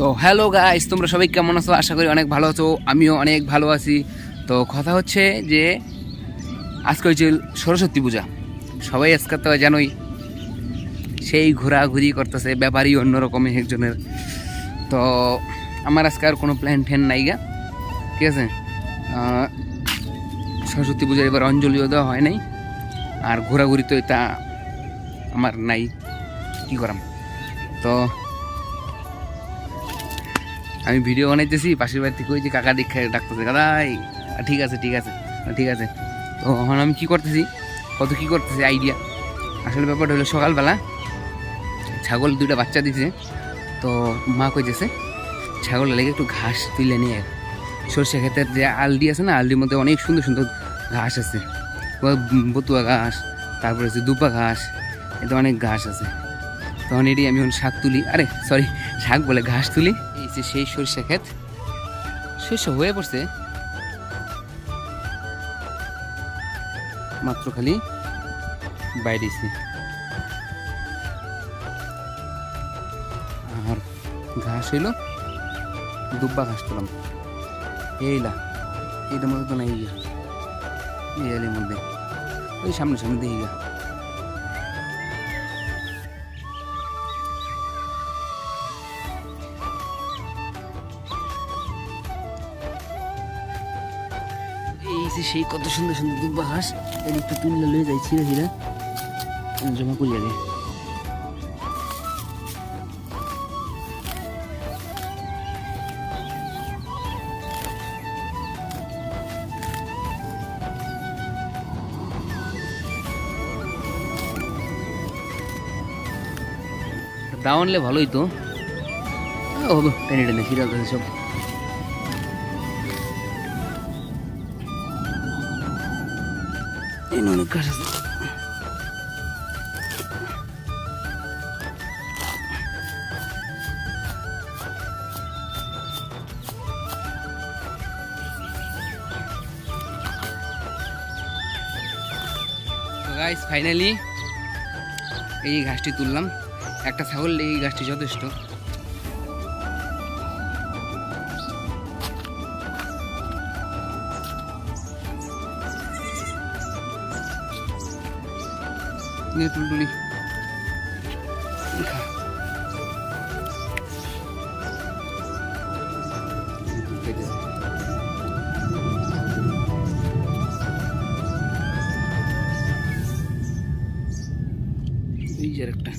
তো hello guys, তোমরা সবাই কেমন আছো? আশা করি অনেক ভালো আছো, আমিও অনেক ভালো আছি। তো কথা হচ্ছে যে আজকে হচ্ছে সরস্বতী পূজা। সবাই আজকে তো জানোই সেই ঘোরাঘুরি করতেছে, ব্যাপারই অন্যরকম একজনের। তো আমার আজকে আর কোনো প্ল্যান ট্যান নাই গা, ঠিক আছে। সরস্বতী পূজার এবার অঞ্জলিও দেওয়া হয় নাই, আর ঘোরাঘুরি তো এটা আমার নাই, কি করাম। তো আমি ভিডিও বানাইতেছি, পাশের বাড়ি থেকে ওই যে কাকা দীক্ষা ডাকতেছে, কাদাই ঠিক আছে ঠিক আছে ঠিক আছে। তো এখন আমি কী করতেছি, কত কী করতেছি আইডিয়া। আসলে ব্যাপারটা হলো সকালবেলা ছাগল দুইটা বাচ্চা দিছে, তো মা কইতেছে ছাগলের লেগে একটু ঘাস তুলে নিয়ে। সর্ষে ক্ষেতের যে আলডি আছে না, আলডির মধ্যে অনেক সুন্দর সুন্দর ঘাস আছে, বতুয়া ঘাস, তারপরে হচ্ছে দুপা ঘাস, এতে অনেক ঘাস আছে। তখন এটি আমি শাক তুলি, আরে সরি শাক বলে ঘাস তুলি। এই যে সেই সরিষা ক্ষেত, শস্য হয়ে পড়ছে, মাত্র খালি বাইরেছি। আর ঘাস হইলো দুব্বা ঘাস তুলাম, এইলা এইটার মধ্যে তো নাই গিয়া, এই এলের মধ্যে ওই সামনে সামনে দিয়ে গিয়া। এই যে সেই কত সুন্দর সুন্দর দুব্বা ঘাস, এর একটু তুললে লয়ে যাই ছিঁড়ে ছিঁড়ে জমা করি আগে। দাও আনলে ভালোই তো, হবে টেনে টেনে সিরিয়াল সব। অনেক ঘাস আছে। গাইস ফাইনালি এই ঘাসটি তুললাম, একটা ছাগল এই ঘাসটি যথেষ্ট। তুলতুলি এই যে একটা